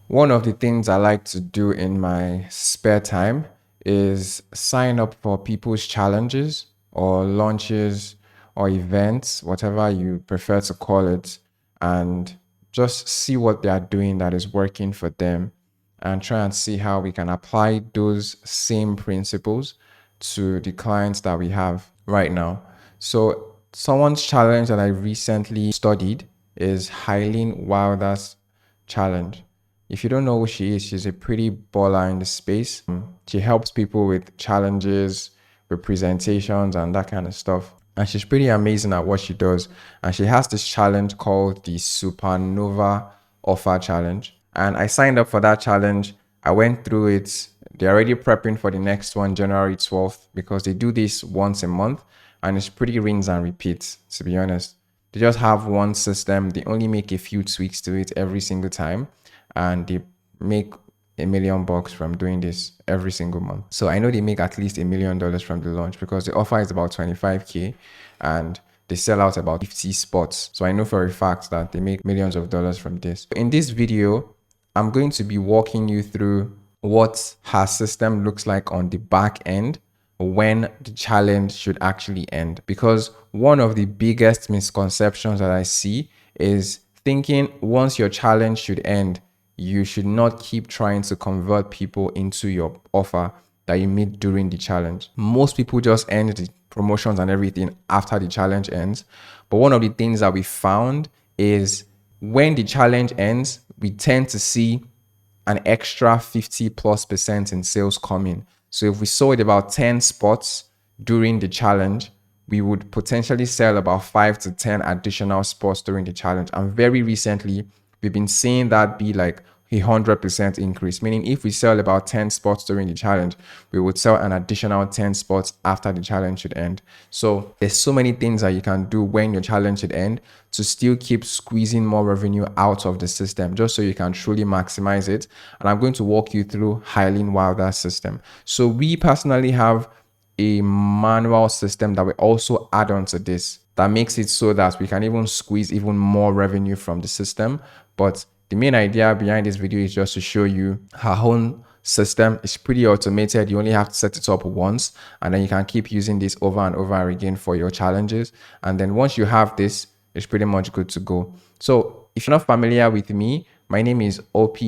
One of the things I like to do in my spare time is sign up for people's challenges or launches or events, whatever you prefer to call it, and just see what they are doing that is working for them and try and see how we can apply those same principles to the clients that we have right now. So, someone's challenge that I recently studied is Eileen Wilder's challenge. If you don't know who she is, she's a pretty baller in the space. She helps people with challenges, with presentations, and that kind of stuff. And she's pretty amazing at what she does. And she has this challenge called the Supernova Offer Challenge. And I signed up for that challenge. I went through it. They're already prepping for the next one, January 12th, because they do this once a month. And it's pretty rinse and repeat, to be honest. They just have one system. They only make a few tweaks to it every single time, and they make $1 million from doing this every single month. So I know they make at least $1 million from the launch because the offer is about 25K and they sell out about 50 spots. So I know for a fact that they make millions of dollars from this. In this video, I'm going to be walking you through what her system looks like on the back end when the challenge should actually end. Because one of the biggest misconceptions that I see is thinking once your challenge should end, you should not keep trying to convert people into your offer that you made during the challenge. Most people just end the promotions and everything after the challenge ends. But one of the things that we found is when the challenge ends, we tend to see an extra 50+% in sales coming. So if we sold about 10 spots during the challenge, we would potentially sell about 5 to 10 additional spots during the challenge. And very recently, we've been seeing that be like 100% increase, meaning if we sell about 10 spots during the challenge, we would sell an additional 10 spots after the challenge should end. So there's so many things that you can do when your challenge should end to still keep squeezing more revenue out of the system, just so you can truly maximize it. And I'm going to walk you through Eileen Wilder's system. So we personally have a manual system that we also add on to this that makes it so that we can even squeeze even more revenue from the system. But the main idea behind this video is just to show you her own system. It's pretty automated. You only have to set it up once, and then you can keep using this over and over again for your challenges. And then once you have this, it's pretty much good to go. So if you're not familiar with me, my name is OP,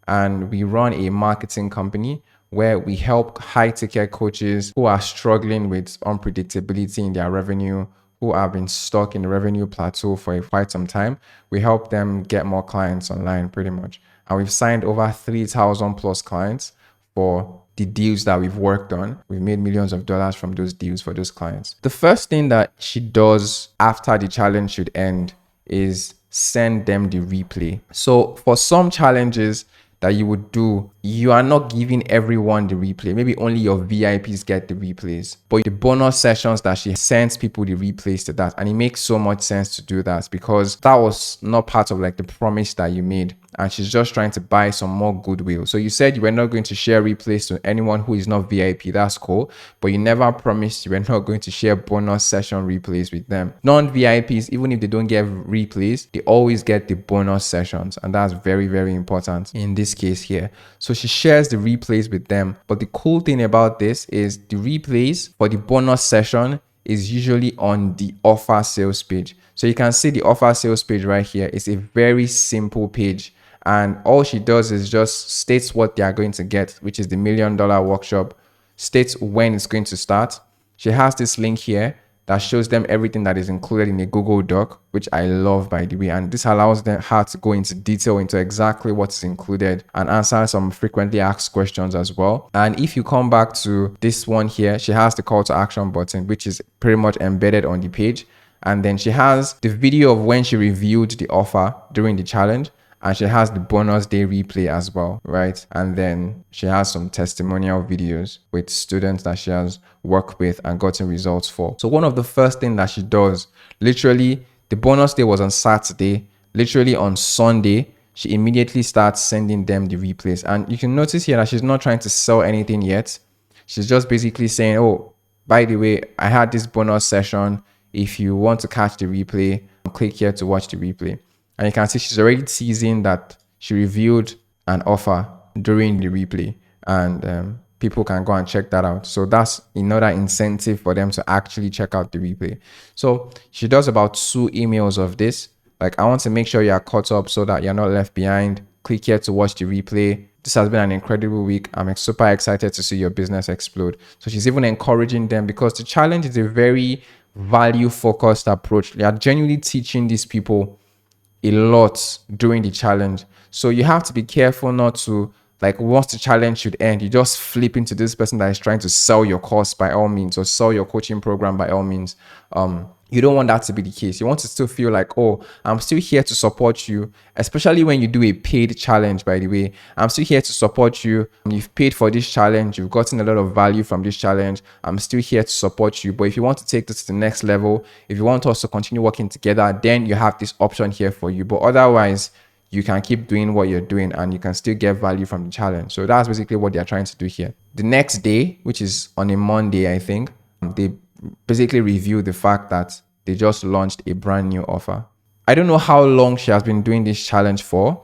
and we run a marketing company where we help high-ticket coaches who are struggling with unpredictability in their revenue, who have been stuck in the revenue plateau for quite some time. We help them get more clients online pretty much. And we've signed over 3,000 plus clients for the deals that we've worked on. We've made millions of dollars from those deals for those clients. The first thing that she does after the challenge should end is send them the replay. So for some challenges that you would do, you are not giving everyone the replay. Maybe only your VIPs get the replays. But the bonus sessions that she sends people the replays to that. And it makes so much sense to do that because that was not part of like the promise that you made. And she's just trying to buy some more goodwill. So you said you were not going to share replays to anyone who is not VIP. That's cool. But you never promised you were not going to share bonus session replays with them. Non-VIPs, even if they don't get replays, they always get the bonus sessions. And that's very, very important in this case here. So she shares the replays with them. But the cool thing about this is the replays for the bonus session is usually on the offer sales page. So you can see the offer sales page right here. It's a very simple page. And all she does is just states what they are going to get, which is the $1 million workshop, states when it's going to start. She has this link here that shows them everything that is included in a Google Doc, which I love, by the way. And this allows them her to go into detail into exactly what's included and answer some frequently asked questions as well. And if you come back to this one here, she has the call to action button, which is pretty much embedded on the page. And then she has the video of when she reviewed the offer during the challenge. And she has the bonus day replay as well, right? And then she has some testimonial videos with students that she has worked with and gotten results for. So one of the first things that she does, literally, the bonus day was on Saturday. Literally on Sunday, she immediately starts sending them the replays. And you can notice here that she's not trying to sell anything yet. She's just basically saying, oh, by the way, I had this bonus session. If you want to catch the replay, click here to watch the replay. And you can see she's already teasing that she reviewed an offer during the replay, and people can go and check that out. So that's another incentive for them to actually check out the replay. So she does about 2 emails of this. Like, I want to make sure you are caught up so that you're not left behind. Click here to watch the replay. This has been an incredible week. I'm super excited to see your business explode. So she's even encouraging them, because the challenge is a very value focused approach. They are genuinely teaching these people a lot during the challenge. So you have to be careful not to, like, once the challenge should end, you just flip into this person that is trying to sell your course by all means, or sell your coaching program by all means. You don't want that to be the case. You want to still feel like, oh, I'm still here to support you, especially when you do a paid challenge, by the way. I'm still here to support you. You've paid for this challenge. You've gotten a lot of value from this challenge. I'm still here to support you. But if you want to take this to the next level, if you want us to continue working together, then you have this option here for you. But otherwise, you can keep doing what you're doing and you can still get value from the challenge. So that's basically what they're trying to do here. The next day, which is on a Monday, I think, they basically review the fact that they just launched a brand new offer. I don't know how long she has been doing this challenge for,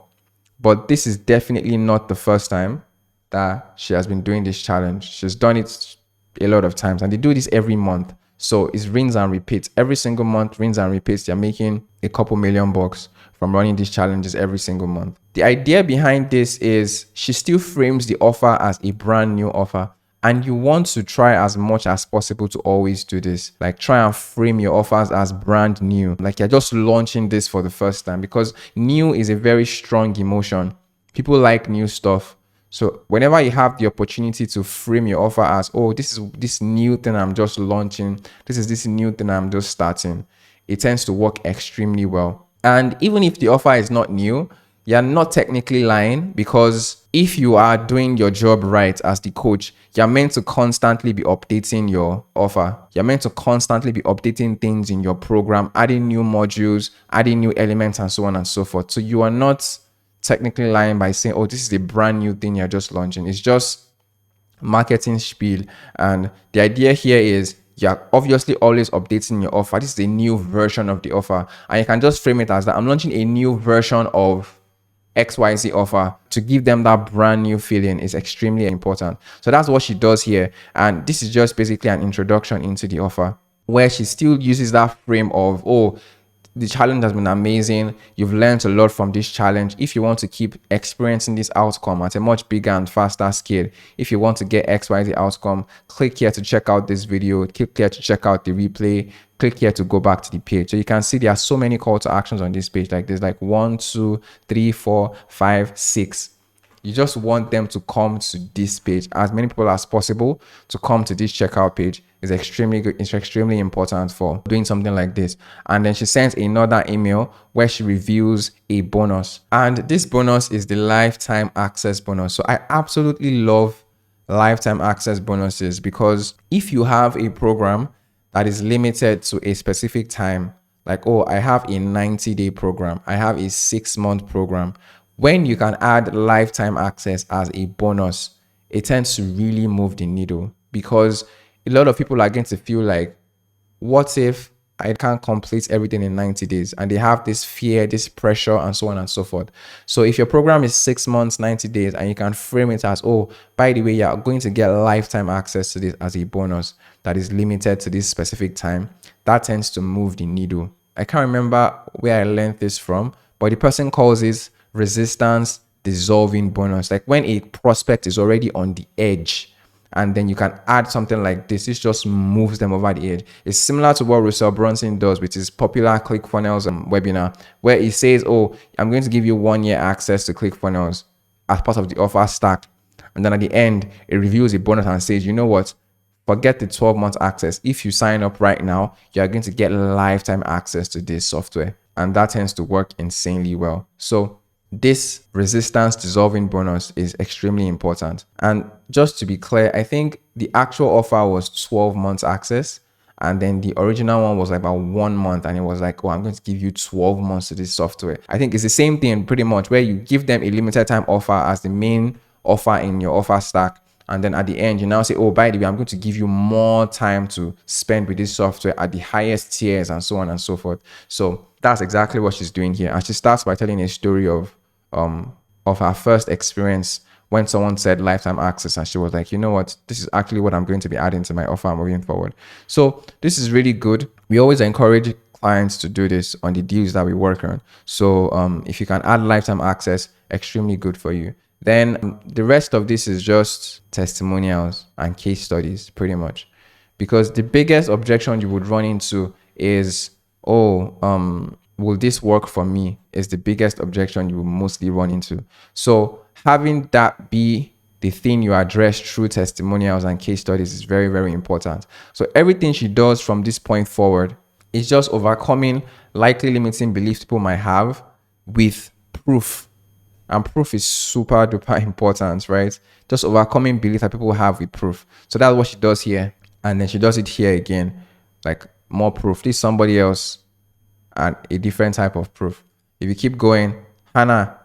but this is definitely not the first time that she has been doing this challenge. She's done it a lot of times, and they do this every month. So it's rinse and repeat. Every single month, rinse and repeats. They're making a couple $1,000,000 from running these challenges every single month. The idea behind this is she still frames the offer as a brand new offer. And you want to try as much as possible to always do this. Like, try and frame your offers as brand new. Like, you're just launching this for the first time, because new is a very strong emotion. People like new stuff. So whenever you have the opportunity to frame your offer as, oh, this is this new thing I'm just launching, this is this new thing I'm just starting, it tends to work extremely well. And even if the offer is not new, you're not technically lying, because if you are doing your job right as the coach, you're meant to constantly be updating your offer. You're meant to constantly be updating things in your program, adding new modules, adding new elements, and so on and so forth. So you are not technically lying by saying, oh, this is a brand new thing you're just launching. It's just marketing spiel. And the idea here is you're obviously always updating your offer. This is a new version of the offer. And you can just frame it as that I'm launching a new version of XYZ offer. To give them that brand new feeling is extremely important. So that's what she does here. And this is just basically an introduction into the offer, where she still uses that frame of, oh, the challenge has been amazing. You've learned a lot from this challenge. If you want to keep experiencing this outcome at a much bigger and faster scale, if you want to get XYZ outcome, click here to check out this video. Click here to check out the replay. Click here to go back to the page. So you can see there are so many call to actions on this page. Like, there's like 1, 2, 3, 4, 5, 6. You just want them to come to this page, as many people as possible to come to this checkout page. Is extremely good. It's extremely important for doing something like this. And then she sends another email where she reveals a bonus, and this bonus is the lifetime access bonus. So I absolutely love lifetime access bonuses, because if you have a program that is limited to a specific time, like, oh, I have a 90-day program, I have a 6-month program, when you can add lifetime access as a bonus, it tends to really move the needle, because a lot of people are going to feel like, what if I can't complete everything in 90 days? And they have this fear, this pressure, and so on and so forth. So if your program is 6 months, 90 days, and you can frame it as, oh, by the way, you're going to get lifetime access to this as a bonus that is limited to this specific time, that tends to move the needle. I can't remember where I learned this from, but the person calls it resistance dissolving bonus. Like, when a prospect is already on the edge, and then you can add something like this, it just moves them over the edge. It's similar to what Russell Brunson does, which is popular ClickFunnels webinar, where he says, oh, I'm going to give you 1 year access to ClickFunnels as part of the offer stack. And then at the end, it reveals a bonus and says, you know what? Forget the 12-month access. If you sign up right now, you're going to get lifetime access to this software. And that tends to work insanely well. So this resistance dissolving bonus is extremely important. And just to be clear, I think the actual offer was 12 months access, and then the original one was like about 1 month, and it was like, oh, I'm going to give you 12 months to this software. I think it's the same thing pretty much, where you give them a limited time offer as the main offer in your offer stack, and then at the end you now say, oh, by the way, I'm going to give you more time to spend with this software at the highest tiers, and so on and so forth. So that's exactly what she's doing here. And she starts by telling a story of of her first experience when someone said lifetime access, and she was like, you know what, this is actually what I'm going to be adding to my offer moving forward. So this is really good. We always encourage clients to do this on the deals that we work on. So if you can add lifetime access, extremely good for you. Then the rest of this is just testimonials and case studies, pretty much. Because the biggest objection you would run into is, will this work for me? Is the biggest objection you will mostly run into. So having that be the thing you address through testimonials and case studies is very, very important. So everything she does from this point forward is just overcoming likely limiting beliefs people might have with proof. And proof is super duper important, right? Just overcoming beliefs that people have with proof. So that's what she does here. And then she does it here again, like more proof. This is somebody else and a different type of proof. If you keep going, Hannah,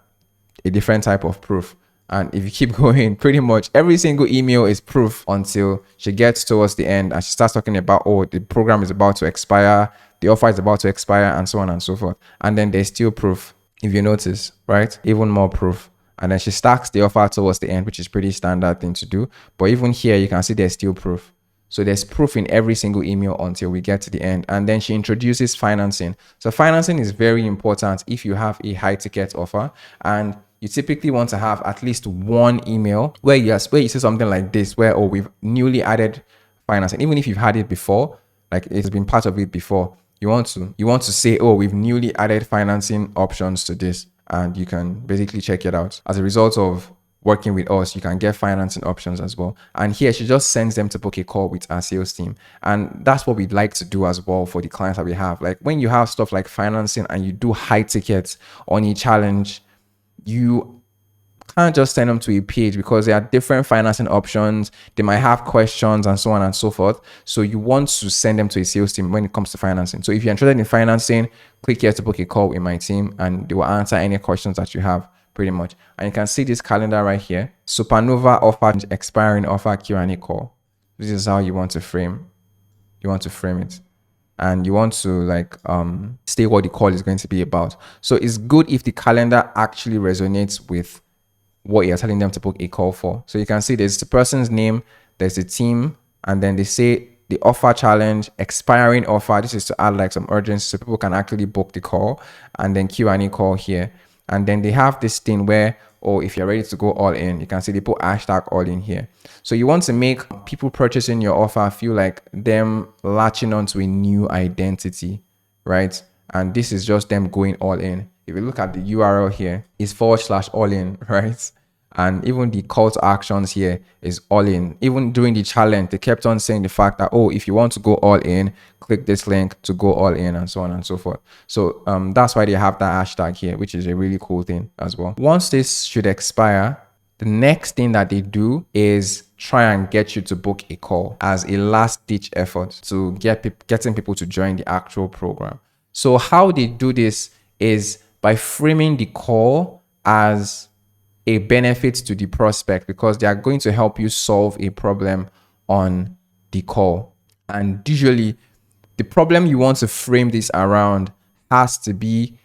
a different type of proof. And if you keep going, pretty much every single email is proof until she gets towards the end and she starts talking about, the program is about to expire, the offer is about to expire, and so on and so forth. And then there's still proof, if you notice, right? Even more proof. And then she stacks the offer towards the end, which is pretty standard thing to do. But even here, you can see there's still proof. So there's proof in every single email until we get to the end. And then she introduces financing. So financing is very important if you have a high ticket offer. And you typically want to have at least one email where you say something like this, where, we've newly added financing. Even if you've had it before, like it's been part of it before, you want to say, we've newly added financing options to this. And you can basically check it out. As a result of working with us, you can get financing options as well. And here she just sends them to book a call with our sales team. And that's what we'd like to do as well for the clients that we have. Like when you have stuff like financing and you do high tickets on a challenge, you can't just send them to a page because there are different financing options. They might have questions and so on and so forth. So you want to send them to a sales team when it comes to financing. So if you're interested in financing, click here to book a call with my team and they will answer any questions that you have, pretty much. And you can see this calendar right here. Supernova offer, expiring offer, Q&A call. This is how you want to frame. You want to frame it. And you want to state what the call is going to be about. So it's good if the calendar actually resonates with what you're telling them to book a call for. So you can see there's the person's name, there's the team, and then they say the offer challenge, expiring offer. This is to add some urgency so people can actually book the call, and then Q&A call here. And then they have this thing where, if you're ready to go all in, you can see they put hashtag all in here. So you want to make people purchasing your offer feel like them latching onto a new identity, right? And this is just them going all in. If you look at the URL here, it's /all in, right? And even the call to actions here is all in. Even during the challenge, they kept on saying the fact that, if you want to go all in, click this link to go all in, and so on and so forth. So that's why they have that hashtag here, which is a really cool thing as well. Once this should expire, the next thing that they do is try and get you to book a call as a last ditch effort to getting people to join the actual program. So how they do this is by framing the call as a benefit to the prospect, because they are going to help you solve a problem on the call. And usually the problem you want to frame this around has to be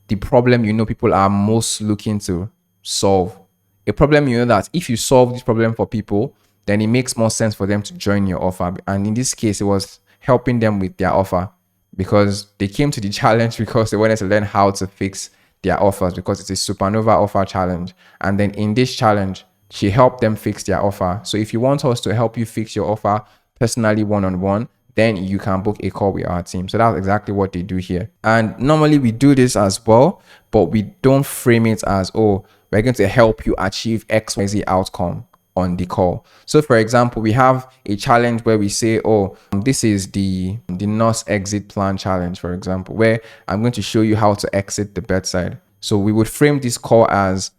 the problem people are most looking to solve. A problem that if you solve this problem for people, then it makes more sense for them to join your offer. And in this case, it was helping them with their offer, because they came to the challenge because they wanted to learn how to fix their offers, because it's a Supernova offer challenge. And then in this challenge, she helped them fix their offer. So if you want us to help you fix your offer personally one-on-one, then you can book a call with our team. So that's exactly what they do here. And normally we do this as well, but we don't frame it as, we're going to help you achieve XYZ outcome on the call. So for example, we have a challenge where we say, this is the nurse exit plan challenge, for example, where I'm going to show you how to exit the bedside. So we would frame this call as,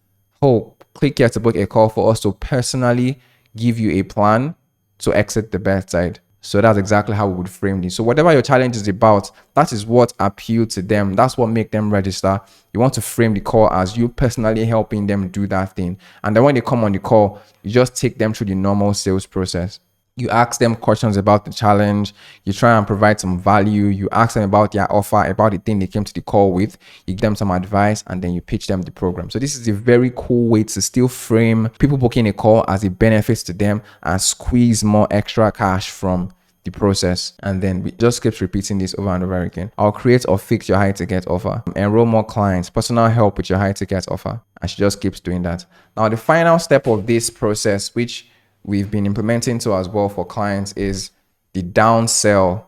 click here to book a call for us to personally give you a plan to exit the bedside. So that's exactly how we would frame this. So whatever your challenge is about, that is what appealed to them. That's what make them register. You want to frame the call as you personally helping them do that thing. And then when they come on the call, you just take them through the normal sales process. You ask them questions about the challenge. You try and provide some value. You ask them about their offer, about the thing they came to the call with. You give them some advice, and then you pitch them the program. So this is a very cool way to still frame people booking a call as a benefit to them and squeeze more extra cash from the process. And then we just keeps repeating this over and over again. I'll create or fix your high ticket offer, enroll more clients, personal help with your high ticket offer. And she just keeps doing that. Now the final step of this process, which we've been implementing to as well for clients, is the downsell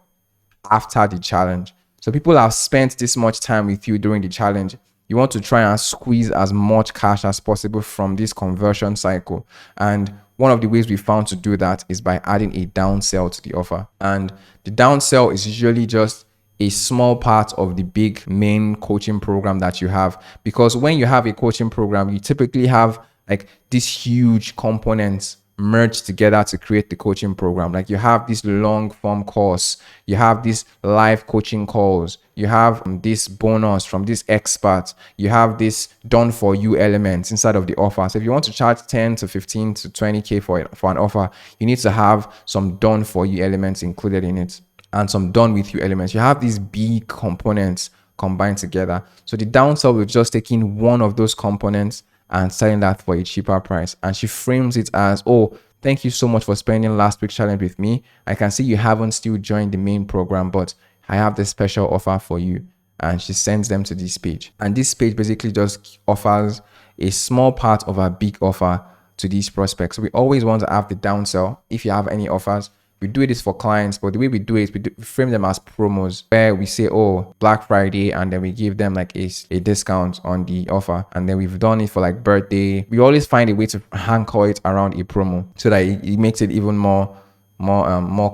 after the challenge. So people have spent this much time with you during the challenge. You want to try and squeeze as much cash as possible from this conversion cycle. And one of the ways we found to do that is by adding a downsell to the offer. And the downsell is usually just a small part of the big main coaching program that you have. Because when you have a coaching program, you typically have like these huge components merged together to create the coaching program. Like you have this long form course, you have these live coaching calls, you have this bonus from this expert, you have this done for you elements inside of the offer. So if you want to charge 10 to 15 to 20K for an offer, you need to have some done for you elements included in it and some done with you elements. You have these big components combined together. So the downsell will just take in one of those components and selling that for a cheaper price. And she frames it as, oh, thank you so much for spending last week's challenge with me. I can see you haven't still joined the main program, but I have this special offer for you. And she sends them to this page. And this page basically just offers a small part of a big offer to these prospects. So we always want to have the downsell. If you have any offers, we do this for clients, but the way we do it is we frame them as promos where we say, oh, Black Friday, and then we give them like a discount on the offer. And then we've done it for like birthday. We always find a way to anchor it around a promo so that it makes it even more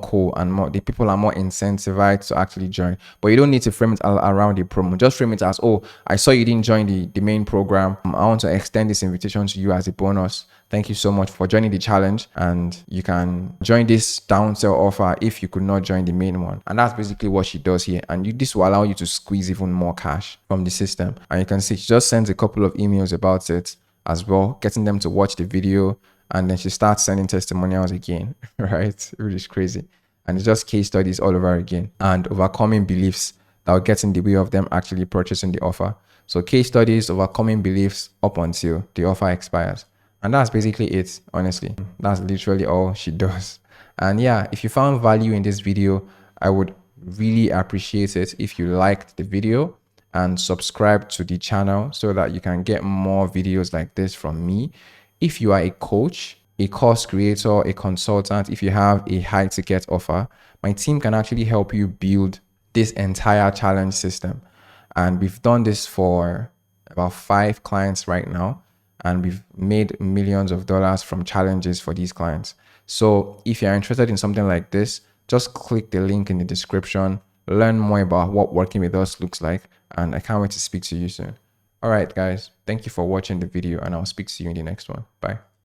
cool, and the people are more incentivized to actually join. But you don't need to frame it around the promo. Just frame it as, oh, I saw you didn't join the main program. I want to extend this invitation to you as a bonus. Thank you so much for joining the challenge, and you can join this downsell offer if you could not join the main one. And that's basically what she does here. And this will allow you to squeeze even more cash from the system. And you can see she just sends a couple of emails about it as well, getting them to watch the video. And then she starts sending testimonials again, right? It is crazy. And it's just case studies all over again and overcoming beliefs that will get in the way of them actually purchasing the offer. So case studies, overcoming beliefs up until the offer expires. And that's basically it, honestly. That's literally all she does. And yeah, if you found value in this video, I would really appreciate it if you liked the video and subscribe to the channel so that you can get more videos like this from me. If you are a coach, a course creator, a consultant, if you have a high ticket offer, my team can actually help you build this entire challenge system. And we've done this for about 5 clients right now. And we've made millions of dollars from challenges for these clients. So if you're interested in something like this, just click the link in the description, learn more about what working with us looks like. And I can't wait to speak to you soon. All right, guys, thank you for watching the video, and I'll speak to you in the next one. Bye.